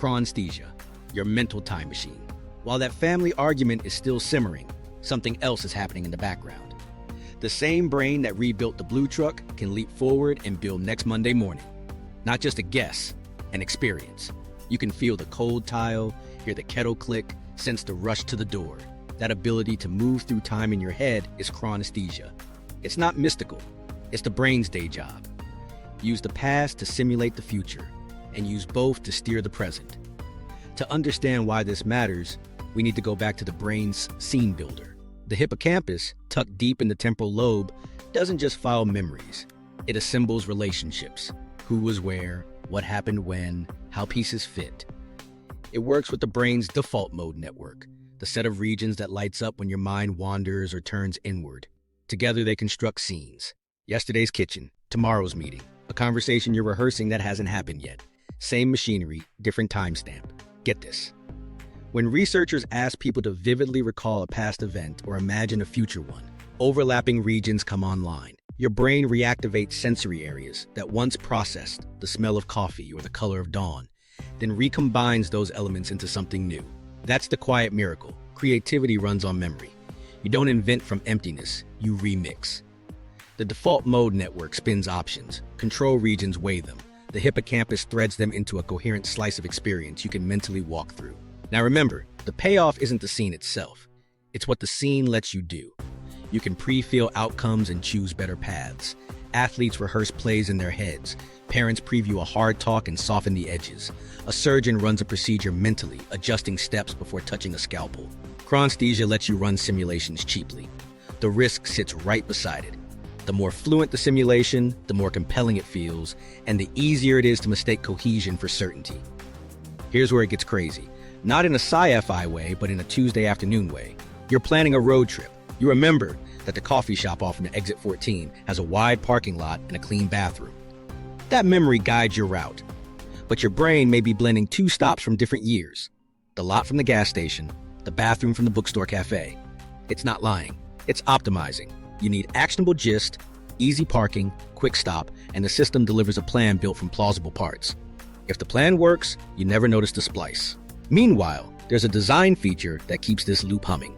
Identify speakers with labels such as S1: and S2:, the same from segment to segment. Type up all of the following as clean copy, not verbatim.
S1: Chronesthesia, your mental time machine. While that family argument is still simmering, something else is happening in the background. The same brain that rebuilt the blue truck can leap forward and build next Monday morning. Not just a guess, an experience. You can feel the cold tile, hear the kettle click, sense the rush to the door. That ability to move through time in your head is chronesthesia. It's not mystical, it's the brain's day job. Use the past to simulate the future, and use both to steer the present. To understand why this matters, we need to go back to the brain's scene builder. The hippocampus, tucked deep in the temporal lobe, doesn't just file memories. It assembles relationships. Who was where, what happened when, how pieces fit. It works with the brain's default mode network, the set of regions that lights up when your mind wanders or turns inward. Together they construct scenes. Yesterday's kitchen, tomorrow's meeting, a conversation you're rehearsing that hasn't happened yet. Same machinery, different timestamp. Get this. When researchers ask people to vividly recall a past event or imagine a future one, overlapping regions come online. Your brain reactivates sensory areas that once processed the smell of coffee or the color of dawn, then recombines those elements into something new. That's the quiet miracle. Creativity runs on memory. You don't invent from emptiness, you remix. The default mode network spins options. Control regions weigh them. The hippocampus threads them into a coherent slice of experience you can mentally walk through. Now remember, the payoff isn't the scene itself. It's what the scene lets you do. You can pre-feel outcomes and choose better paths. Athletes rehearse plays in their heads. Parents preview a hard talk and soften the edges. A surgeon runs a procedure mentally, adjusting steps before touching a scalpel. Chronesthesia lets you run simulations cheaply. The risk sits right beside it. The more fluent the simulation, the more compelling it feels, and the easier it is to mistake cohesion for certainty. Here's where it gets crazy. Not in a sci-fi way, but in a Tuesday afternoon way. You're planning a road trip. You remember that the coffee shop off in exit 14 has a wide parking lot and a clean bathroom. That memory guides your route. But your brain may be blending two stops from different years. The lot from the gas station, the bathroom from the bookstore cafe. It's not lying. It's optimizing. You need actionable gist, easy parking, quick stop, and the system delivers a plan built from plausible parts. If the plan works, you never notice the splice. Meanwhile, there's a design feature that keeps this loop humming.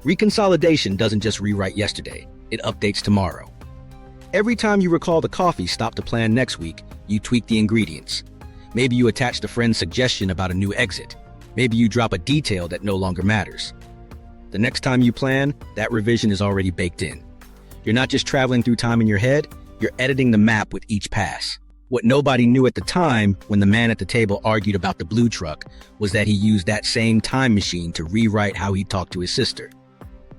S1: Reconsolidation doesn't just rewrite yesterday, it updates tomorrow. Every time you recall the coffee stop to plan next week, you tweak the ingredients. Maybe you attach a friend's suggestion about a new exit. Maybe you drop a detail that no longer matters. The next time you plan, that revision is already baked in. You're not just traveling through time in your head, you're editing the map with each pass. What nobody knew at the time, when the man at the table argued about the blue truck, was that he used that same time machine to rewrite how he talked to his sister.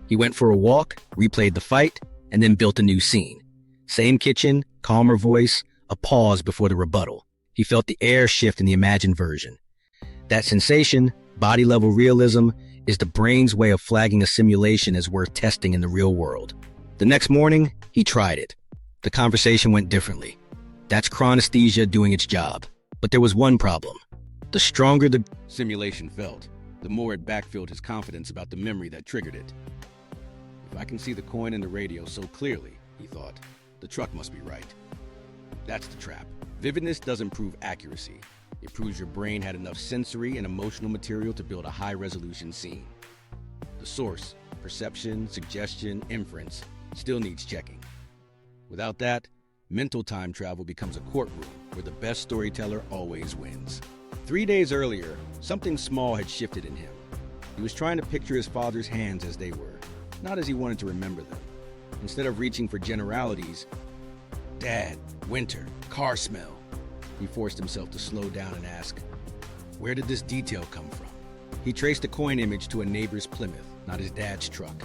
S1: He went for a walk, replayed the fight, and then built a new scene. Same kitchen, calmer voice, a pause before the rebuttal. He felt the air shift in the imagined version. That sensation, body-level realism, is the brain's way of flagging a simulation as worth testing in the real world. The next morning, he tried it. The conversation went differently. That's chronesthesia doing its job. But there was one problem. The stronger the simulation felt, the more it backfilled his confidence about the memory that triggered it. If I can see the coin in the radio so clearly, he thought, the truck must be right. That's the trap. Vividness doesn't prove accuracy. It proves your brain had enough sensory and emotional material to build a high-resolution scene. The source, perception, suggestion, inference, still needs checking. Without that, mental time travel becomes a courtroom where the best storyteller always wins. 3 days earlier, something small had shifted in him. He was trying to picture his father's hands as they were, not as he wanted to remember them. Instead of reaching for generalities, Dad, winter, car smell, he forced himself to slow down and ask, where did this detail come from? He traced the coin image to a neighbor's Plymouth, not his dad's truck.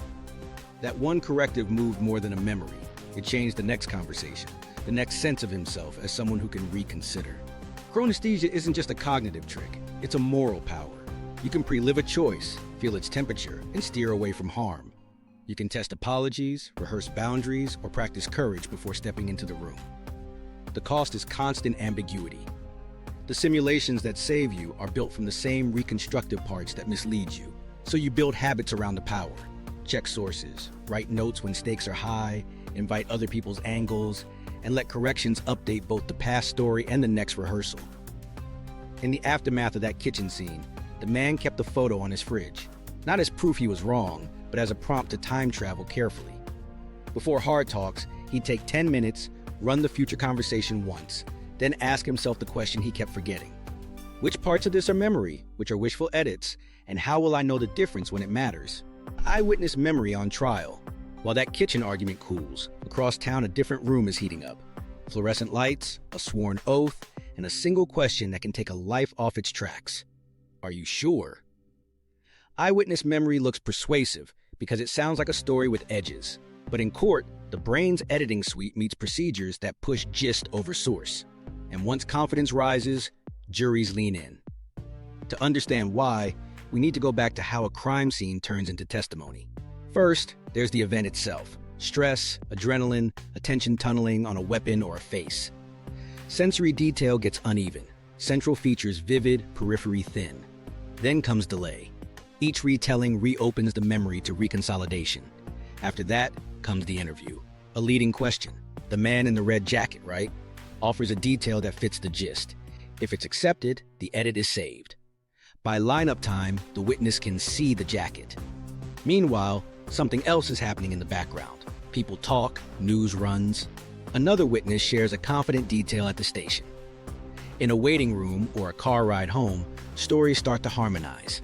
S1: That one corrective moved more than a memory. It changed the next conversation, the next sense of himself as someone who can reconsider. Chronesthesia isn't just a cognitive trick, it's a moral power. You can pre-live a choice, feel its temperature, and steer away from harm. You can test apologies, rehearse boundaries, or practice courage before stepping into the room. The cost is constant ambiguity. The simulations that save you are built from the same reconstructive parts that mislead you. So you build habits around the power. Check sources, write notes when stakes are high, invite other people's angles, and let corrections update both the past story and the next rehearsal. In the aftermath of that kitchen scene, the man kept the photo on his fridge, not as proof he was wrong, but as a prompt to time travel carefully. Before hard talks, he'd take 10 minutes, run the future conversation once, then ask himself the question he kept forgetting. Which parts of this are memory, which are wishful edits, and how will I know the difference when it matters? Eyewitness memory on trial. While that kitchen argument cools, across town a different room is heating up. Fluorescent lights, a sworn oath, and a single question that can take a life off its tracks. Are you sure? Eyewitness memory looks persuasive because it sounds like a story with edges. But in court, the brain's editing suite meets procedures that push gist over source. And once confidence rises, juries lean in. To understand why, we need to go back to how a crime scene turns into testimony. First, there's the event itself. Stress, adrenaline, attention tunneling on a weapon or a face. Sensory detail gets uneven. Central features vivid, periphery thin. Then comes delay. Each retelling reopens the memory to reconsolidation. After that comes the interview. A leading question. The man in the red jacket, right? Offers a detail that fits the gist. If it's accepted, the edit is saved. By lineup time, the witness can see the jacket. Meanwhile, something else is happening in the background. People talk, news runs. Another witness shares a confident detail at the station. In a waiting room or a car ride home, stories start to harmonize.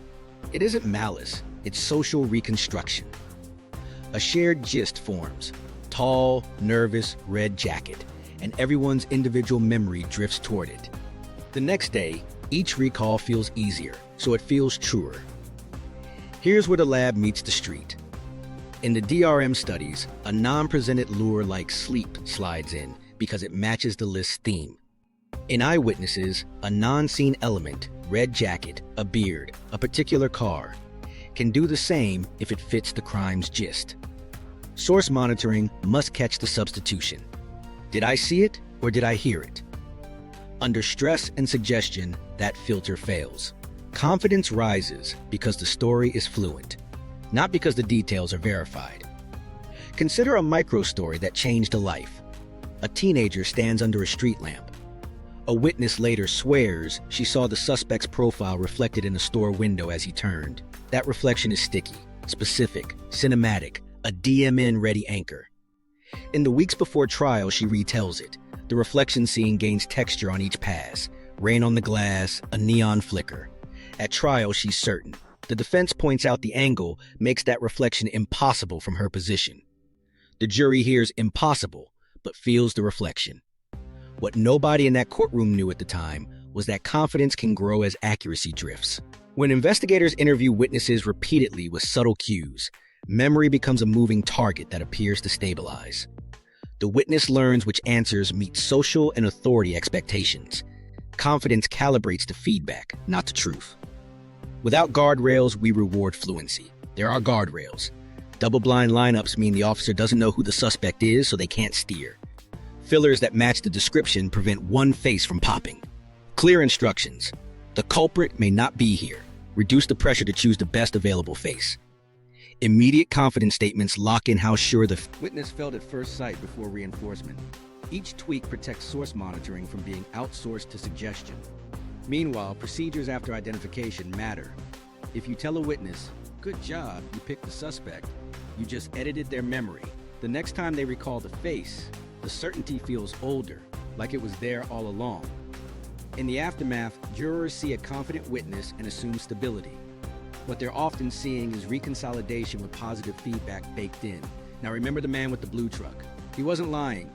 S1: It isn't malice, it's social reconstruction. A shared gist forms. Tall, nervous, red jacket, and everyone's individual memory drifts toward it. The next day, each recall feels easier, so it feels truer. Here's where the lab meets the street. In the DRM studies, a non-presented lure like sleep slides in because it matches the list's theme. In Eyewitnesses, a non-seen element, red jacket, a beard, a particular car, can do the same if it fits the crime's gist. Source monitoring must catch the substitution. Did I see it or did I hear it? Under stress and suggestion, that filter fails. Confidence rises because the story is fluent, not because the details are verified. Consider a micro-story that changed a life. A teenager stands under a street lamp. A witness later swears she saw the suspect's profile reflected in a store window as he turned. That reflection is sticky, specific, cinematic, a DMN-ready anchor. In the weeks before trial, she retells it. The reflection scene gains texture on each pass. Rain on the glass, a neon flicker. At trial, she's certain. The defense points out the angle makes that reflection impossible from her position. The jury hears impossible, but feels the reflection. What nobody in that courtroom knew at the time was that confidence can grow as accuracy drifts. When investigators interview witnesses repeatedly with subtle cues, memory becomes a moving target that appears to stabilize. The witness learns which answers meet social and authority expectations. Confidence calibrates to feedback, not to truth. Without guardrails, we reward fluency. There are guardrails. Double-blind lineups mean the officer doesn't know who the suspect is, so they can't steer. Fillers that match the description prevent one face from popping. Clear instructions. The culprit may not be here. Reduce the pressure to choose the best available face. Immediate confidence statements lock in how sure the witness felt at first sight before reinforcement. Each tweak protects source monitoring from being outsourced to suggestion. Meanwhile, procedures after identification matter. If you tell a witness, "Good job, you picked the suspect," you just edited their memory. The next time they recall the face, the certainty feels older, like it was there all along. In the aftermath, jurors see a confident witness and assume stability. What they're often seeing is reconsolidation with positive feedback baked in. Now remember the man with the blue truck. He wasn't lying.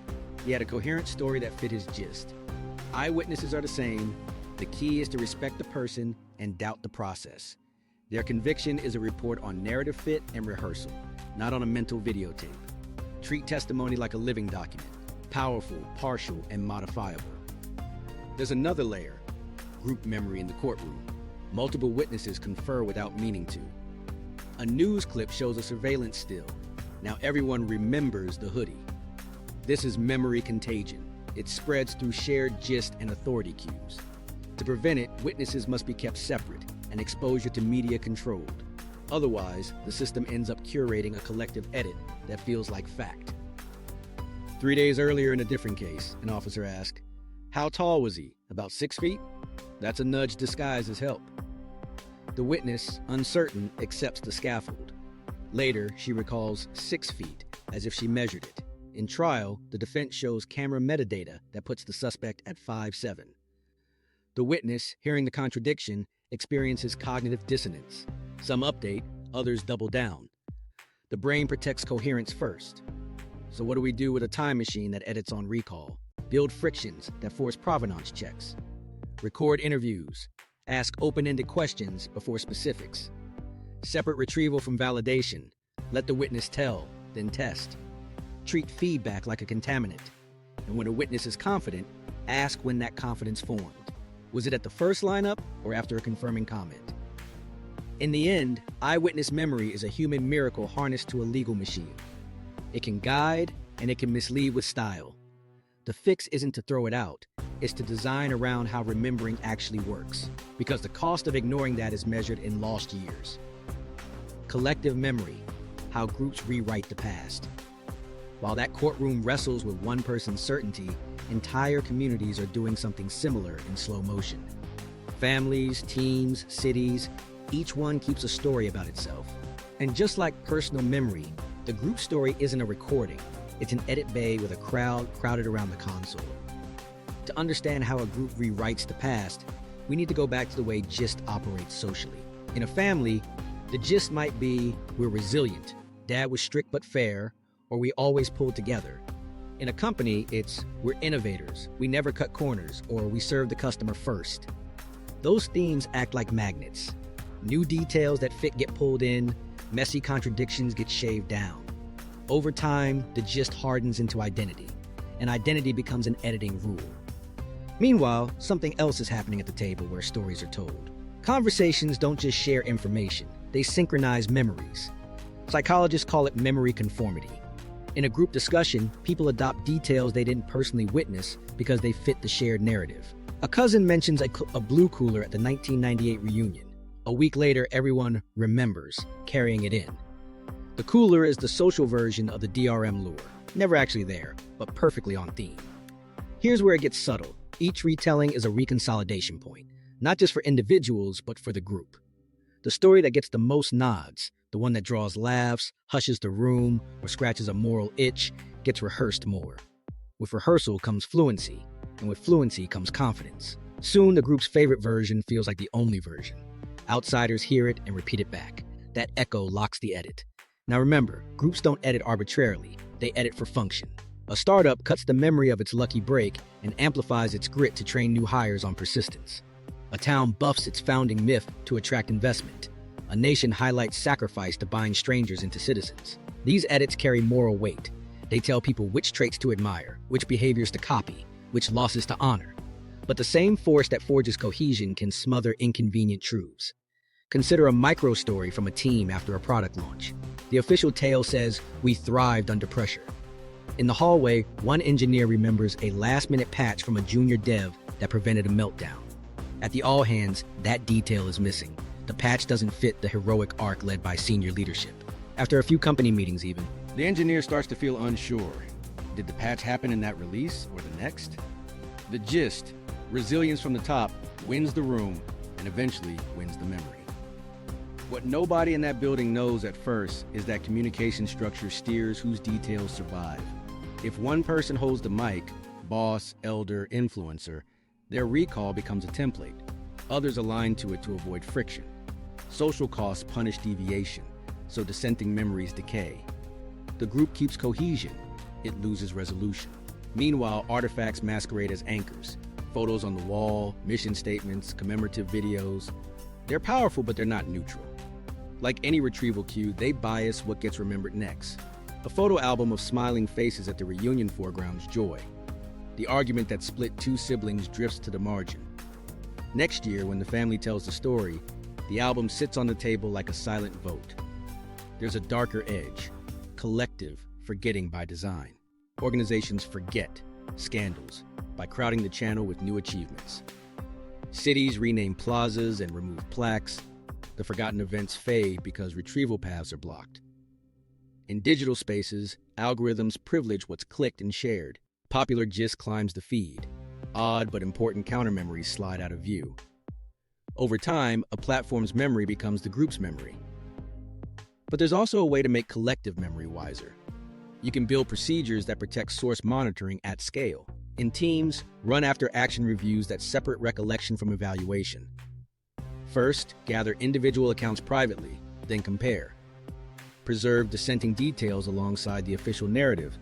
S1: He had a coherent story that fit his gist. Eyewitnesses are the same. The key is to respect the person and doubt the process. Their conviction is a report on narrative fit and rehearsal, not on a mental videotape. Treat testimony like a living document, powerful, partial, and modifiable. There's another layer, group memory in the courtroom. Multiple witnesses confer without meaning to. A news clip shows a surveillance still. Now everyone remembers the hoodie. This is memory contagion. It spreads through shared gist and authority cues. To prevent it, witnesses must be kept separate and exposure to media controlled. Otherwise, the system ends up curating a collective edit that feels like fact. 3 days earlier in a different case, an officer asked, "How tall was he? About 6 feet?" That's a nudge disguised as help. The witness, uncertain, accepts the scaffold. Later, she recalls 6 feet, as if she measured it. In trial, the defense shows camera metadata that puts the suspect at 5'7". The witness, hearing the contradiction, experiences cognitive dissonance. Some update, others double down. The brain protects coherence first. So what do we do with a time machine that edits on recall? Build frictions that force provenance checks. Record interviews. Ask open-ended questions before specifics. Separate retrieval from validation. Let the witness tell, then test. Treat feedback like a contaminant. And when a witness is confident, ask when that confidence formed. Was it at the first lineup or after a confirming comment? In the end, eyewitness memory is a human miracle harnessed to a legal machine. It can guide and it can mislead with style. The fix isn't to throw it out, it's to design around how remembering actually works, because the cost of ignoring that is measured in lost years. Collective memory, how groups rewrite the past. While that courtroom wrestles with one person's certainty, entire communities are doing something similar in slow motion. Families, teams, cities, each one keeps a story about itself. And just like personal memory, the group story isn't a recording. It's an edit bay with a crowd crowded around the console. To understand how a group rewrites the past, we need to go back to the way gist operates socially. In a family, the gist might be, we're resilient, dad was strict but fair, or we always pulled together. In a company, it's, we're innovators, we never cut corners, or we serve the customer first. Those themes act like magnets. New details that fit get pulled in, messy contradictions get shaved down. Over time, the gist hardens into identity, and identity becomes an editing rule. Meanwhile, something else is happening at the table where stories are told. Conversations don't just share information, they synchronize memories. Psychologists call it memory conformity. In a group discussion, people adopt details they didn't personally witness because they fit the shared narrative. A cousin mentions a blue cooler at the 1998 reunion. A week later, everyone remembers, carrying it in. The cooler is the social version of the DRM lure. Never actually there, but perfectly on theme. Here's where it gets subtle. Each retelling is a reconsolidation point, not just for individuals, but for the group. The story that gets the most nods, the one that draws laughs, hushes the room, or scratches a moral itch, gets rehearsed more. With rehearsal comes fluency, and with fluency comes confidence. Soon, the group's favorite version feels like the only version. Outsiders hear it and repeat it back. That echo locks the edit. Now remember, groups don't edit arbitrarily, they edit for function. A startup cuts the memory of its lucky break and amplifies its grit to train new hires on persistence. A town buffs its founding myth to attract investment. A nation highlights sacrifice to bind strangers into citizens. These edits carry moral weight. They tell people which traits to admire, which behaviors to copy, which losses to honor. But the same force that forges cohesion can smother inconvenient truths. Consider a micro-story from a team after a product launch. The official tale says, "We thrived under pressure." In the hallway, one engineer remembers a last-minute patch from a junior dev that prevented a meltdown. At the all-hands, that detail is missing. The patch doesn't fit the heroic arc led by senior leadership. After a few company meetings even, the engineer starts to feel unsure. Did the patch happen in that release or the next? The gist, resilience from the top, wins the room and eventually wins the memory. What nobody in that building knows at first is that communication structure steers whose details survive. If one person holds the mic, boss, elder, influencer, their recall becomes a template. Others align to it to avoid friction. Social costs punish deviation, so dissenting memories decay. The group keeps cohesion, it loses resolution. Meanwhile, artifacts masquerade as anchors. Photos on the wall, mission statements, commemorative videos. They're powerful, but they're not neutral. Like any retrieval cue, they bias what gets remembered next. A photo album of smiling faces at the reunion foregrounds joy. The argument that split two siblings drifts to the margin. Next year, when the family tells the story, the album sits on the table like a silent vote. There's a darker edge. Collective forgetting by design. Organizations forget scandals by crowding the channel with new achievements. Cities rename plazas and remove plaques. The forgotten events fade because retrieval paths are blocked. In digital spaces, algorithms privilege what's clicked and shared. Popular gist climbs the feed. Odd but important counter-memories slide out of view. Over time, a platform's memory becomes the group's memory. But there's also a way to make collective memory wiser. You can build procedures that protect source monitoring at scale. In teams, run after-action reviews that separate recollection from evaluation. First, gather individual accounts privately, then compare. Preserve dissenting details alongside the official narrative,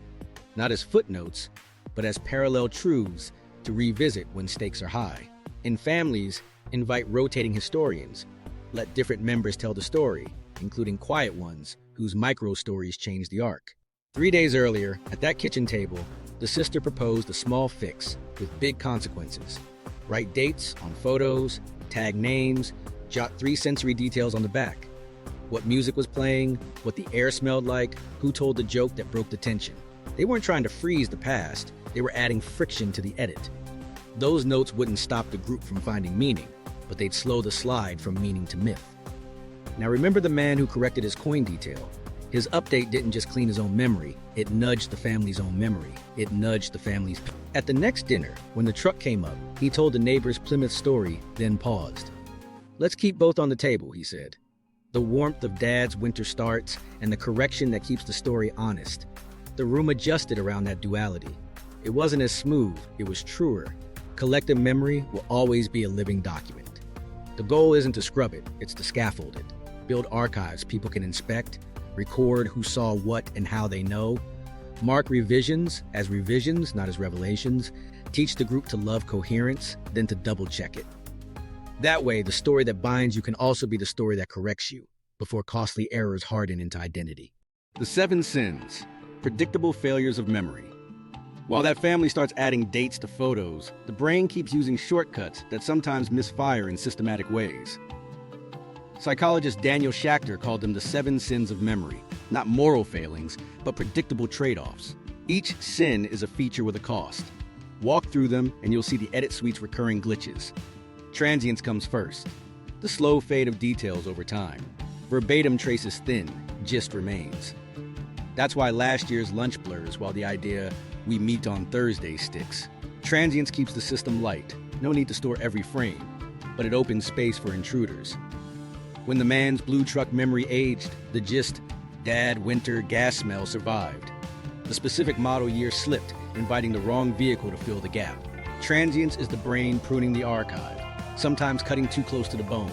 S1: not as footnotes, but as parallel truths to revisit when stakes are high. In families, invite rotating historians. Let different members tell the story, including quiet ones whose micro-stories change the arc. 3 days earlier, at that kitchen table, the sister proposed a small fix with big consequences. Write dates on photos, tag names, jot 3 sensory details on the back. What music was playing, what the air smelled like, who told the joke that broke the tension. They weren't trying to freeze the past, they were adding friction to the edit. Those notes wouldn't stop the group from finding meaning, but they'd slow the slide from meaning to myth. Now remember the man who corrected his coin detail. His update didn't just clean his own memory, it nudged the family's own memory. It nudged the family's... At the next dinner, when the truck came up, he told the neighbor's Plymouth story, then paused. "Let's keep both on the table," he said. The warmth of Dad's winter starts and the correction that keeps the story honest. The room adjusted around that duality. It wasn't as smooth, it was truer. Collective memory will always be a living document. The goal isn't to scrub it, it's to scaffold it. Build archives people can inspect, record who saw what and how they know, mark revisions as revisions, not as revelations, teach the group to love coherence, then to double-check it. That way, the story that binds you can also be the story that corrects you, before costly errors harden into identity. The 7 sins, predictable failures of memory. While that family starts adding dates to photos, the brain keeps using shortcuts that sometimes misfire in systematic ways. Psychologist Daniel Schachter called them the 7 sins of memory, not moral failings, but predictable trade-offs. Each sin is a feature with a cost. Walk through them and you'll see the edit suite's recurring glitches. Transience comes first, the slow fade of details over time. Verbatim traces thin, gist remains. That's why last year's lunch blurs while the idea, "we meet on Thursday," sticks. Transience keeps the system light, no need to store every frame, but it opens space for intruders. When the man's blue truck memory aged, the gist, "Dad, winter, gas smell," survived. The specific model year slipped, inviting the wrong vehicle to fill the gap. Transience is the brain pruning the archive, sometimes cutting too close to the bone.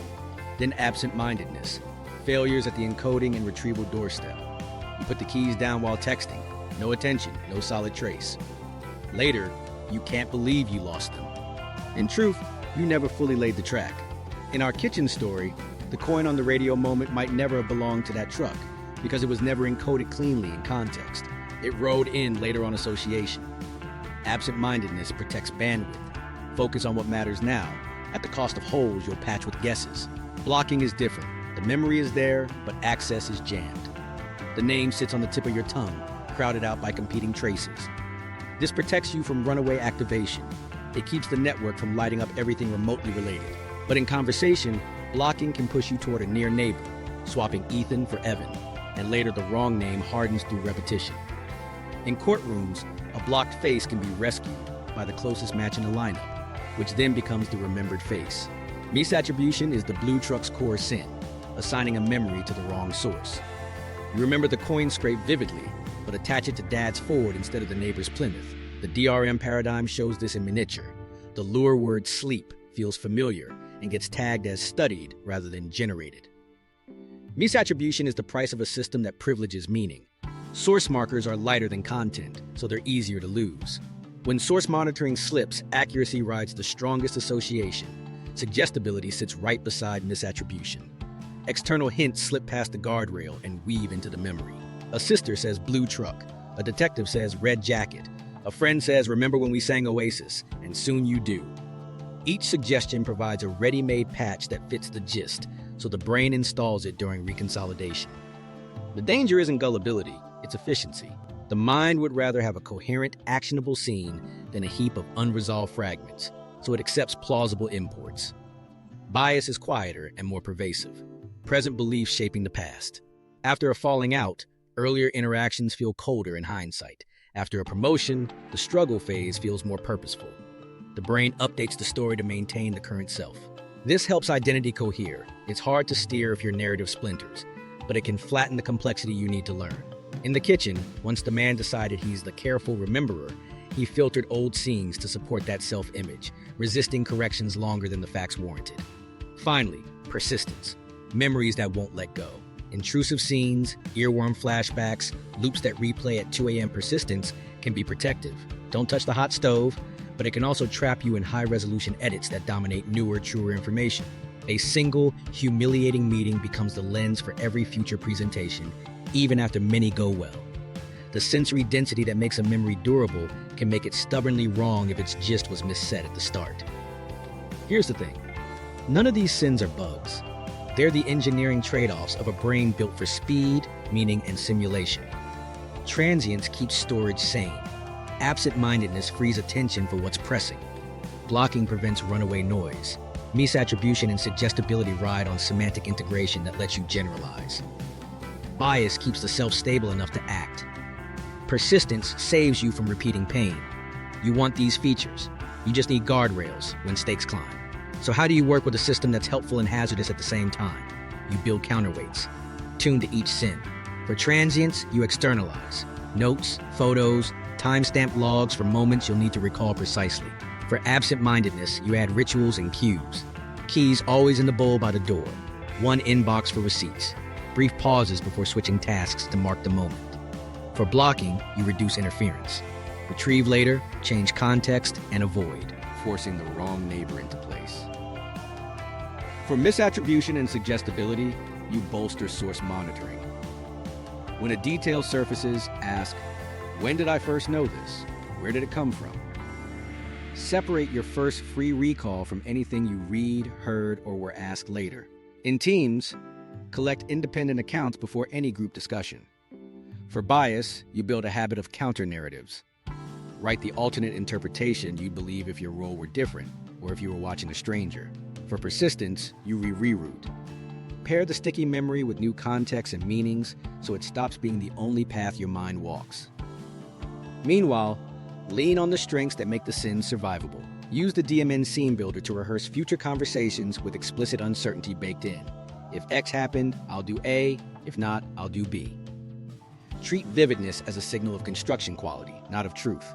S1: Then absent-mindedness, failures at the encoding and retrieval doorstep. You put the keys down while texting, no attention, no solid trace. Later, you can't believe you lost them. In truth, you never fully laid the track. In our kitchen story, the coin on the radio moment might never have belonged to that truck because it was never encoded cleanly in context. It rode in later on association. Absent-mindedness protects bandwidth. Focus on what matters now. At the cost of holes you'll patch with guesses. Blocking is different. The memory is there, but access is jammed. The name sits on the tip of your tongue, crowded out by competing traces. This protects you from runaway activation. It keeps the network from lighting up everything remotely related. But in conversation, blocking can push you toward a near neighbor, swapping Ethan for Evan, and later the wrong name hardens through repetition. In courtrooms, a blocked face can be rescued by the closest match in the lineup, which then becomes the remembered face. Misattribution is the blue truck's core sin, assigning a memory to the wrong source. You remember the coin scrape vividly, but attach it to Dad's Ford instead of the neighbor's Plymouth. The DRM paradigm shows this in miniature. The lure word sleep feels familiar and gets tagged as studied rather than generated. Misattribution is the price of a system that privileges meaning. Source markers are lighter than content, so they're easier to lose. When source monitoring slips, accuracy rides the strongest association. Suggestibility sits right beside misattribution. External hints slip past the guardrail and weave into the memory. A sister says blue truck, a detective says red jacket, a friend says remember when we sang Oasis, and soon you do. Each suggestion provides a ready-made patch that fits the gist, so the brain installs it during reconsolidation. The danger isn't gullibility, it's efficiency. The mind would rather have a coherent, actionable scene than a heap of unresolved fragments, so it accepts plausible imports. Bias is quieter and more pervasive. Present beliefs shaping the past. After a falling out, earlier interactions feel colder in hindsight. After a promotion, the struggle phase feels more purposeful. The brain updates the story to maintain the current self. This helps identity cohere. It's hard to steer if your narrative splinters, but it can flatten the complexity you need to learn. In the kitchen, once the man decided he's the careful rememberer, he filtered old scenes to support that self-image, resisting corrections longer than the facts warranted. Finally, persistence. Memories that won't let go. Intrusive scenes, earworm flashbacks, loops that replay at 2 a.m. persistence can be protective. Don't touch the hot stove, but it can also trap you in high-resolution edits that dominate newer, truer information. A single, humiliating meeting becomes the lens for every future presentation, even after many go well. The sensory density that makes a memory durable can make it stubbornly wrong if its gist was misset at the start. Here's the thing. None of these sins are bugs. They're the engineering trade-offs of a brain built for speed, meaning, and simulation. Transience keeps storage sane. Absent-mindedness frees attention for what's pressing. Blocking prevents runaway noise. Misattribution and suggestibility ride on semantic integration that lets you generalize. Bias keeps the self stable enough to act. Persistence saves you from repeating pain. You want these features. You just need guardrails when stakes climb. So how do you work with a system that's helpful and hazardous at the same time? You build counterweights, tuned to each sin. For transients, you externalize. Notes, photos, timestamp logs for moments you'll need to recall precisely. For absent-mindedness, you add rituals and cues. Keys always in the bowl by the door. One inbox for receipts. Brief pauses before switching tasks to mark the moment. For blocking, you reduce interference. Retrieve later, change context, and avoid, forcing the wrong neighbor into place. For misattribution and suggestibility, you bolster source monitoring. When a detail surfaces, ask, when did I first know this? Where did it come from? Separate your first free recall from anything you read, heard, or were asked later. In teams, collect independent accounts before any group discussion. For bias, you build a habit of counter-narratives. Write the alternate interpretation you'd believe if your role were different, or if you were watching a stranger. For persistence, you reroute. Pair the sticky memory with new contexts and meanings so it stops being the only path your mind walks. Meanwhile, lean on the strengths that make the sins survivable. Use the DMN scene builder to rehearse future conversations with explicit uncertainty baked in. If X happened, I'll do A. If not, I'll do B. Treat vividness as a signal of construction quality, not of truth.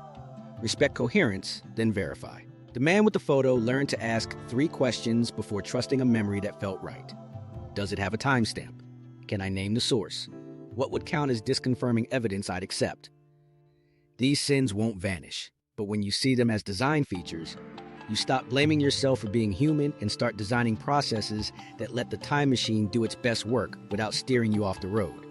S1: Respect coherence, then verify. The man with the photo learned to ask 3 questions before trusting a memory that felt right. Does it have a timestamp? Can I name the source? What would count as disconfirming evidence I'd accept? These sins won't vanish, but when you see them as design features, you stop blaming yourself for being human and start designing processes that let the time machine do its best work without steering you off the road.